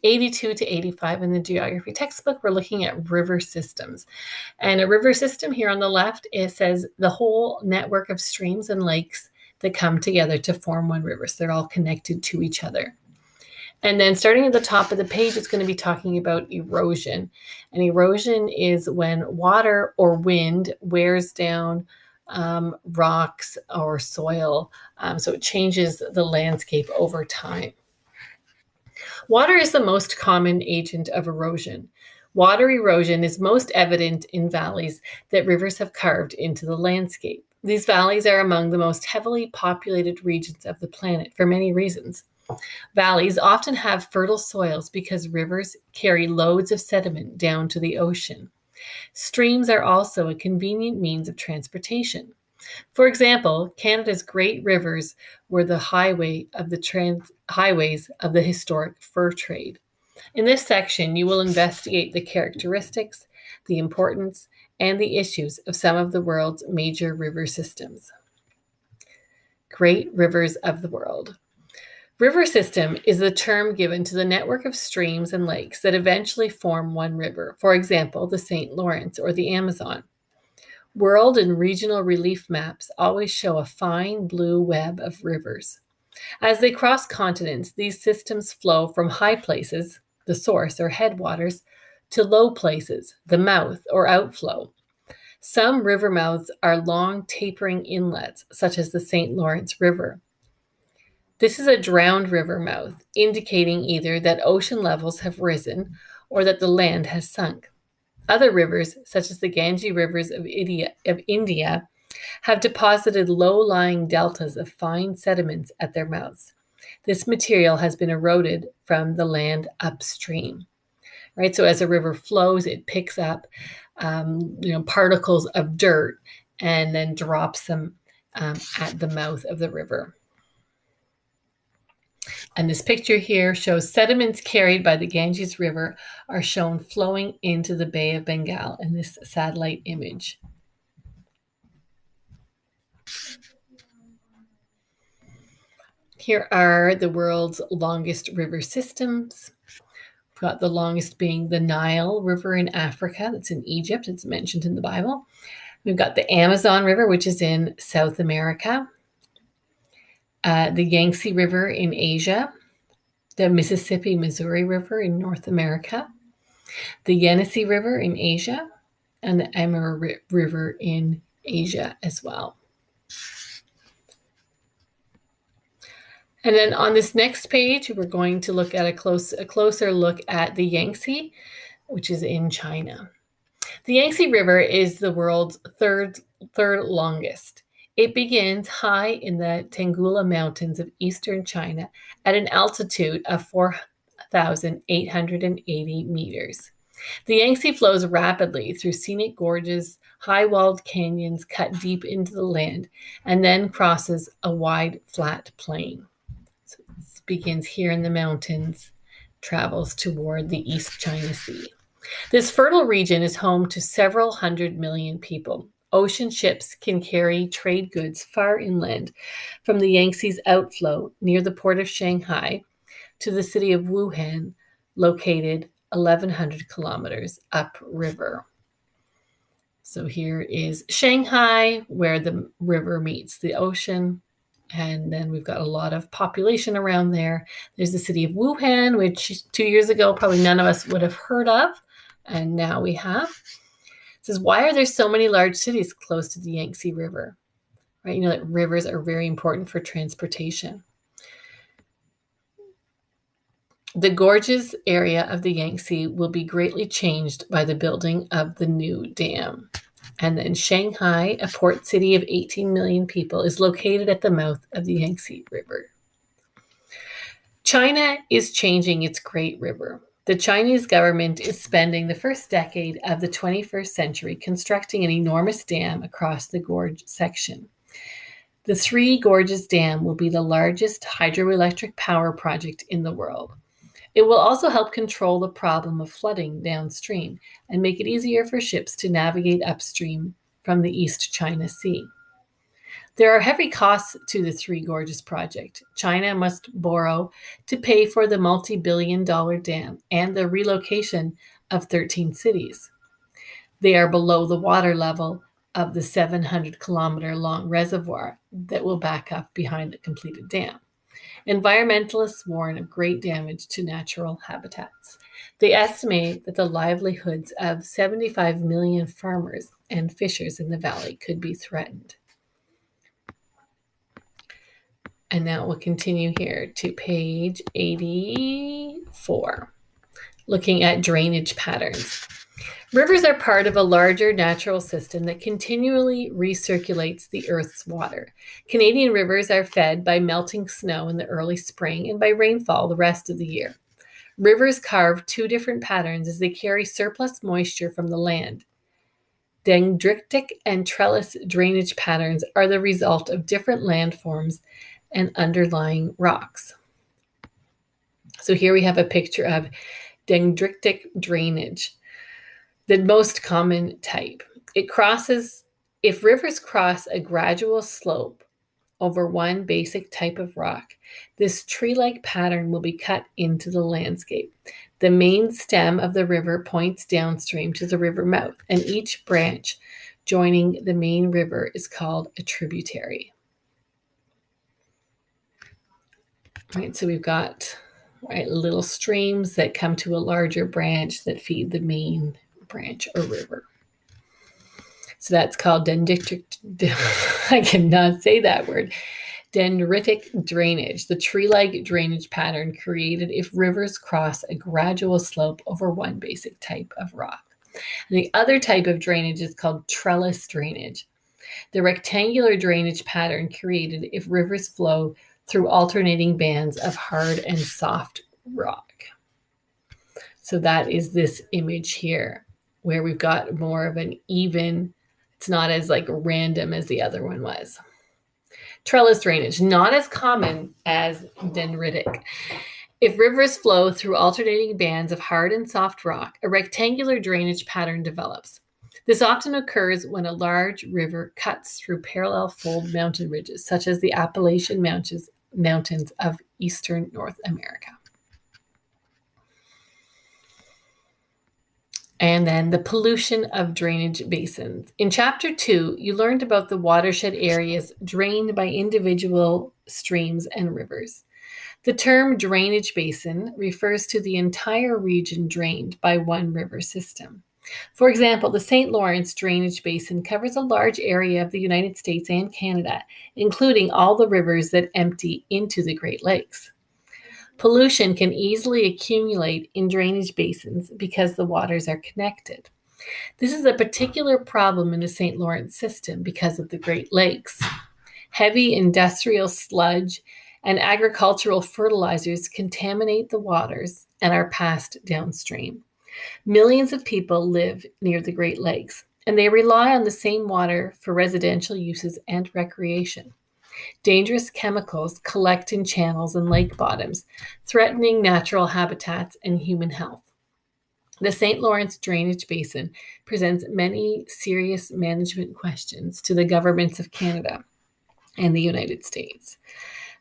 82 to 85 in the geography textbook, we're looking at river systems. And a river system here on the left, it says the whole network of streams and lakes that come together to form one river. So they're all connected to each other. And then starting at the top of the page, it's going to be talking about erosion. And erosion is when water or wind wears down rocks or soil. So it changes the landscape over time. Water is the most common agent of erosion. Water erosion is most evident in valleys that rivers have carved into the landscape. These valleys are among the most heavily populated regions of the planet for many reasons. Valleys often have fertile soils because rivers carry loads of sediment down to the ocean. Streams are also a convenient means of transportation. For example, Canada's great rivers were the highways of the historic fur trade. In this section, you will investigate the characteristics, the importance, and the issues of some of the world's major river systems. Great rivers of the world. River system is the term given to the network of streams and lakes that eventually form one river, for example, the St. Lawrence or the Amazon. World and regional relief maps always show a fine blue web of rivers. As they cross continents, these systems flow from high places, the source or headwaters, to low places, the mouth or outflow. Some river mouths are long tapering inlets, such as the St. Lawrence River. This is a drowned river mouth, indicating either that ocean levels have risen or that the land has sunk. Other rivers, such as the Ganges rivers of India, have deposited low-lying deltas of fine sediments at their mouths. This material has been eroded from the land upstream. Right, so as a river flows, it picks up, particles of dirt and then drops them at the mouth of the river. And this picture here shows sediments carried by the Ganges River are shown flowing into the Bay of Bengal in this satellite image. Here are the world's longest river systems. We've got the longest being the Nile River in Africa. That's in Egypt. It's mentioned in the Bible. We've got the Amazon River, which is in South America. The Yangtze River in Asia, the Mississippi-Missouri River in North America, the Yenisei River in Asia, and the Amur River in Asia as well. And then on this next page, we're going to look at a closer look at the Yangtze, which is in China. The Yangtze River is the world's third longest. It begins high in the Tangula Mountains of eastern China at an altitude of 4,880 meters. The Yangtze flows rapidly through scenic gorges, high-walled canyons cut deep into the land, and then crosses a wide, flat plain. So it begins here in the mountains, travels toward the East China Sea. This fertile region is home to several 100 million people. Ocean ships can carry trade goods far inland, from the Yangtze's outflow near the port of Shanghai to the city of Wuhan, located 1,100 kilometers upriver. So here is Shanghai, where the river meets the ocean, and then we've got a lot of population around there. There's the city of Wuhan, which 2 years ago probably none of us would have heard of, and now we have. It says, why are there so many large cities close to the Yangtze River? Right, you know that rivers are very important for transportation. The gorges area of the Yangtze will be greatly changed by the building of the new dam. And then Shanghai, a port city of 18 million people, is located at the mouth of the Yangtze River. China is changing its great river. The Chinese government is spending the first decade of the 21st century constructing an enormous dam across the gorge section. The Three Gorges Dam will be the largest hydroelectric power project in the world. It will also help control the problem of flooding downstream and make it easier for ships to navigate upstream from the East China Sea. There are heavy costs to the Three Gorges project. China must borrow to pay for the multi-billion-dollar dam and the relocation of 13 cities. They are below the water level of the 700-kilometer-long reservoir that will back up behind the completed dam. Environmentalists warn of great damage to natural habitats. They estimate that the livelihoods of 75 million farmers and fishers in the valley could be threatened. And now we'll continue here to page 84, looking at drainage patterns. Rivers are part of a larger natural system that continually recirculates the Earth's water. Canadian rivers are fed by melting snow in the early spring and by rainfall the rest of the year. Rivers carve two different patterns as they carry surplus moisture from the land. Dendritic and trellis drainage patterns are the result of different landforms and underlying rocks. So here we have a picture of dendritic drainage, the most common type. If rivers cross a gradual slope over one basic type of rock, this tree-like pattern will be cut into the landscape. The main stem of the river points downstream to the river mouth, and each branch joining the main river is called a tributary. Right, so we've got little streams that come to a larger branch that feed the main branch or river. So that's called dendritic. I cannot say that word. Dendritic drainage, the tree-like drainage pattern created if rivers cross a gradual slope over one basic type of rock. And the other type of drainage is called trellis drainage, the rectangular drainage pattern created if rivers flow through alternating bands of hard and soft rock. So that is this image here, where we've got more of an even, it's not as random as the other one was. Trellis drainage, not as common as dendritic. If rivers flow through alternating bands of hard and soft rock, a rectangular drainage pattern develops. This often occurs when a large river cuts through parallel fold mountain ridges, such as the Appalachian Mountains of eastern North America. And then the pollution of drainage basins. In Chapter 2, you learned about the watershed areas drained by individual streams and rivers. The term drainage basin refers to the entire region drained by one river system. For example, the St. Lawrence Drainage Basin covers a large area of the United States and Canada, including all the rivers that empty into the Great Lakes. Pollution can easily accumulate in drainage basins because the waters are connected. This is a particular problem in the St. Lawrence system because of the Great Lakes. Heavy industrial sludge and agricultural fertilizers contaminate the waters and are passed downstream. Millions of people live near the Great Lakes, and they rely on the same water for residential uses and recreation. Dangerous chemicals collect in channels and lake bottoms, threatening natural habitats and human health. The St. Lawrence Drainage Basin presents many serious management questions to the governments of Canada and the United States.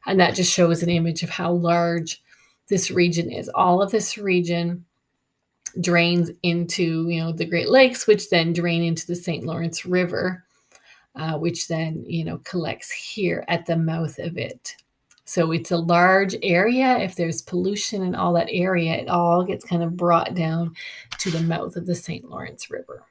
And that just shows an image of how large this region is. All of this region drains into, the Great Lakes, which then drain into the St. Lawrence River, which then, collects here at the mouth of it. So it's a large area. If there's pollution in all that area, it all gets kind of brought down to the mouth of the St. Lawrence River.